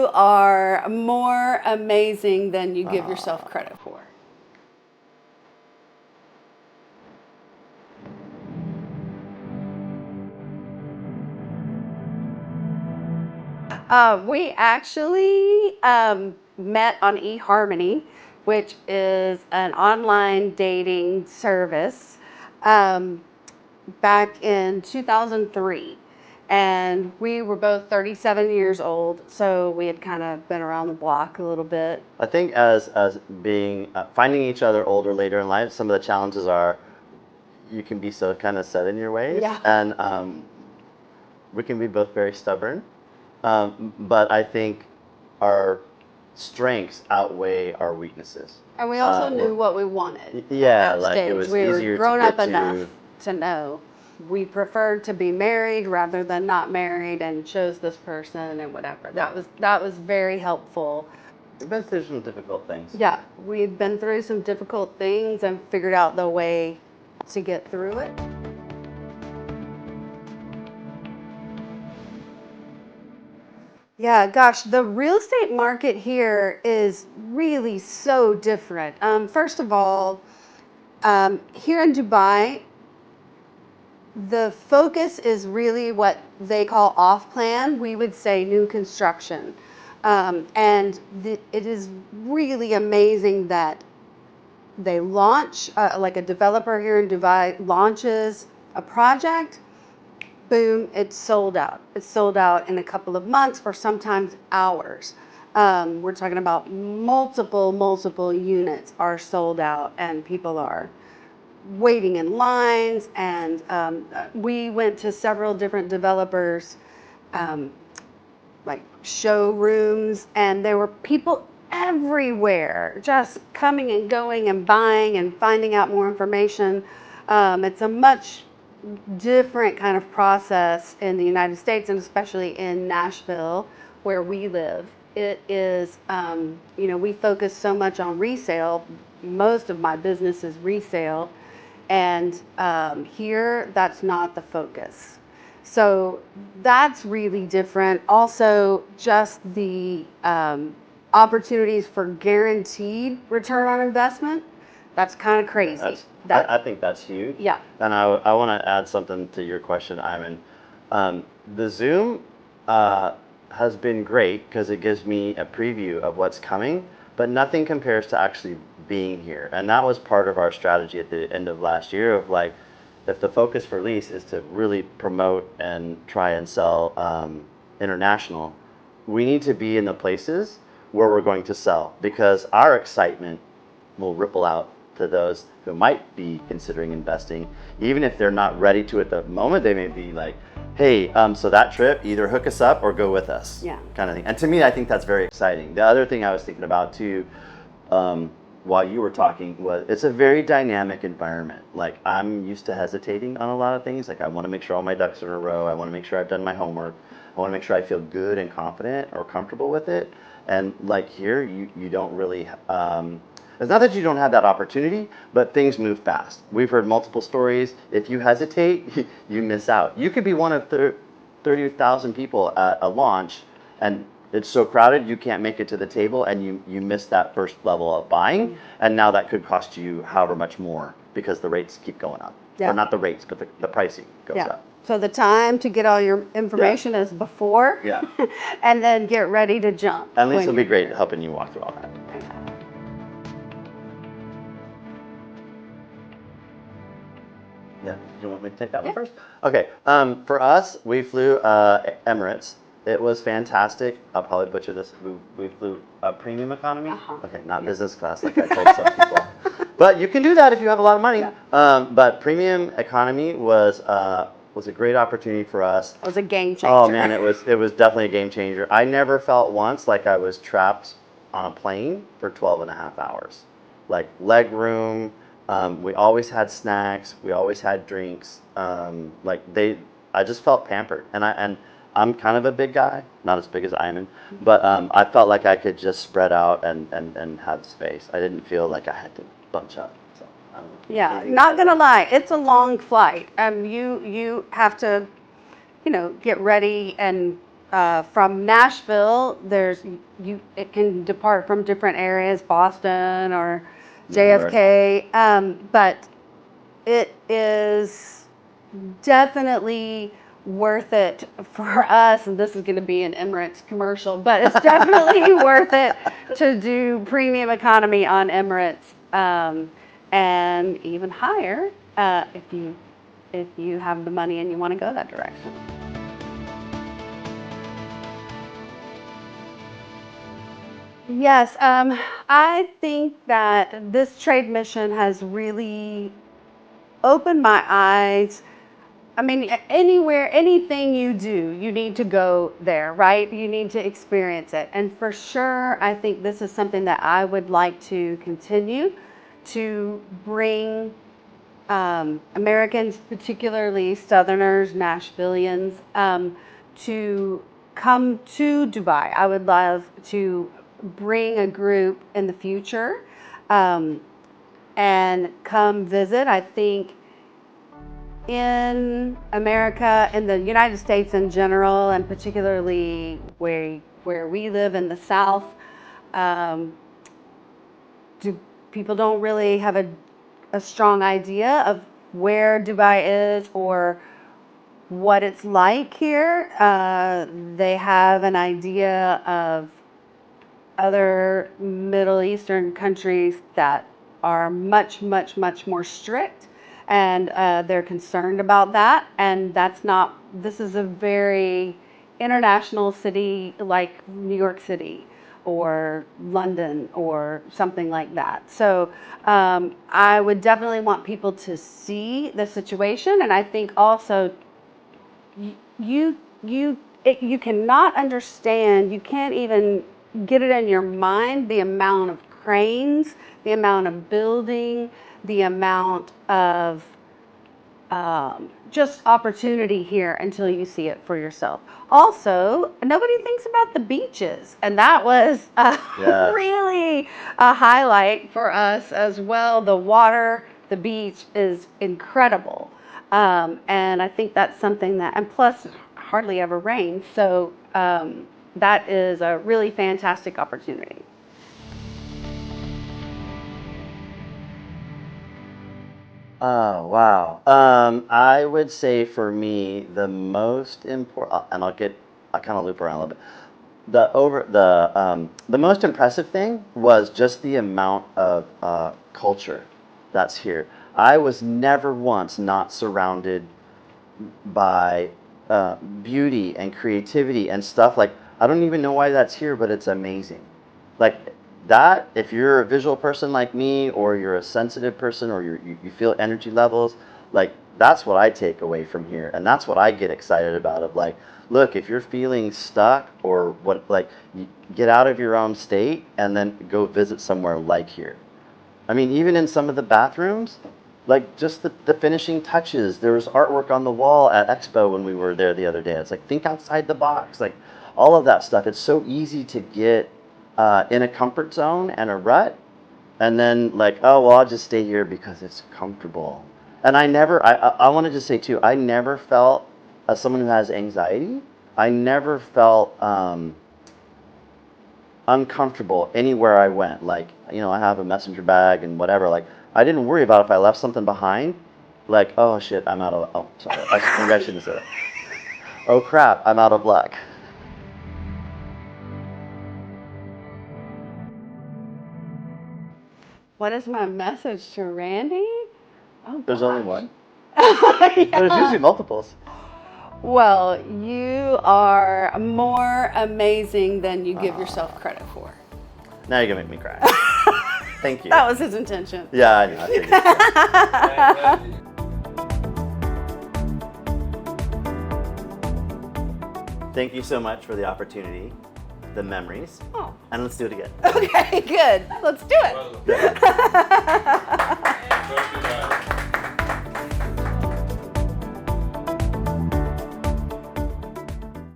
You are more amazing than you give yourself credit for. We actually met on eHarmony, which is an online dating service, um, back in 2003. And we were both 37 years old, so we had kind of been around the block a little bit. I think as being finding each other older later in life, some of the challenges are you can be so kind of set in your ways, Yeah. and we can be both very stubborn. But I think our strengths outweigh our weaknesses. And we also knew what we wanted. Yeah, At like it stage. was We were easier to grown get up enough to. to know we preferred to be married rather than not married, and chose this person and whatever. That was very helpful. We've been through some difficult things. Yeah, we've been through some difficult things and figured out the way to get through it. Yeah, gosh, the real estate market here is really so different. First of all, here in Dubai, the focus is really what they call off plan. We would say new construction. It is really amazing that they launch, like a developer here in Dubai launches a project, boom, it's sold out. It's sold out in a couple of months or sometimes hours. We're talking about multiple units are sold out, and people are waiting in lines. And we went to several different developers, um, like showrooms, and there were people everywhere just coming and going and buying and finding out more information. It's a much different kind of process in the United States, and especially in Nashville, where we live. It is, we focus so much on resale. Most of my business is resale, and here that's not the focus. So that's really different. Also, just the opportunities for guaranteed return on investment. That's kind of crazy. I think that's huge. Yeah. And I want to add something to your question, Ivan. The Zoom has been great because it gives me a preview of what's coming, but nothing compares to actually being here. And that was part of our strategy at the end of last year of like, if the focus for Lease is to really promote and try and sell international, we need to be in the places where we're going to sell, because our excitement will ripple out to those who might be considering investing. Even if they're not ready to at the moment, they may be like, hey, so that trip, either hook us up or go with us. Yeah. Kind of thing. And to me, I think that's very exciting. The other thing I was thinking about too, while you were talking, was it's a very dynamic environment. Like, I'm used to hesitating on a lot of things. Like, I want to make sure all my ducks are in a row. I want to make sure I've done my homework. I want to make sure I feel good and confident or comfortable with it. And like here, you don't really, it's not that you don't have that opportunity, but things move fast. We've heard multiple stories. If you hesitate, you miss out. You could be one of 30,000 people at a launch, and it's so crowded you can't make it to the table, and you miss that first level of buying, and now that could cost you however much more because the rates keep going up. Yeah. Or not the rates, but the pricing goes up. So the time to get all your information is before, Yeah. and then get ready to jump. And Lisa when will be you're great there. at helping you walk through all that. Yeah, you want me to take that one first? Okay, for us, we flew Emirates. It was fantastic. I'll probably butcher this. We flew premium economy. Okay, not business class like I told some people. But you can do that if you have a lot of money. But premium economy was a great opportunity for us. It was a game changer. Oh man, it was definitely a game changer. I never felt once like I was trapped on a plane for 12 and a half hours. Like leg room, we always had snacks, we always had drinks. I just felt pampered. And I'm kind of a big guy, not as big as Iman, but I felt like I could just spread out and have space. I didn't feel like I had to bunch up. So, Yeah, not gonna lie, it's a long flight. You have to, get ready and from Nashville, it can depart from different areas, Boston or JFK, but it is definitely worth it for us, and this is going to be an Emirates commercial, but it's definitely worth it to do premium economy on Emirates, and even higher if you have the money and you want to go that direction. Yes, I think that this trade mission has really opened my eyes. I mean, anywhere, anything you do, you need to go there, right? You need to experience it. And for sure, I think this is something that I would like to continue to bring Americans, particularly Southerners, Nashvillians, to come to Dubai. I would love to bring a group in the future and come visit. I think in America, in the United States in general, and particularly where we live in the South, um, people don't really have a strong idea of where Dubai is or what it's like here. They have an idea of other Middle Eastern countries that are much, much, much more strict, and they're concerned about that. And that's not, this is a very international city like New York City or London or something like that. So I would definitely want people to see the situation, and I think also you cannot understand, you can't even get it in your mind, the amount of cranes, the amount of building, the amount of just opportunity here until you see it for yourself. Also, nobody thinks about the beaches, and that was really a highlight for us as well. The water, the beach is incredible, and I think that's something that, and plus, hardly ever rains, so that is a really fantastic opportunity. Oh, wow. I would say for me, the most important, and I'll kind of loop around a little bit. The most impressive thing was just the amount of culture that's here. I was never once not surrounded by beauty and creativity and stuff. Like, I don't even know why that's here, but it's amazing. Like that, if you're a visual person like me, or you're a sensitive person, or you feel energy levels, like that's what I take away from here, and that's what I get excited about. Of like, look, if you're feeling stuck or what, like, get out of your own state and then go visit somewhere like here. I mean, even in some of the bathrooms, like just the finishing touches. There was artwork on the wall at Expo when we were there the other day. It's like, think outside the box, like all of that stuff. It's so easy to get in a comfort zone and a rut, and then like, oh well, I'll just stay here because it's comfortable. And I want to just say too, I never felt, as someone who has anxiety, I never felt uncomfortable anywhere I went. Like, I have a messenger bag and whatever. Like, I didn't worry about if I left something behind. Like, oh shit, I'm out of. Oh, sorry. Maybe I shouldn't say that. Oh crap, I'm out of luck. What is my message to Randy? Oh, There's only one. yeah. There's usually multiples. Well, you are more amazing than you give yourself credit for. Now you're gonna make me cry. Thank you. That was his intention. Yeah, I know. I figured. Thank you so much for the opportunity, the memories, and let's do it again. Okay, good. Let's do it.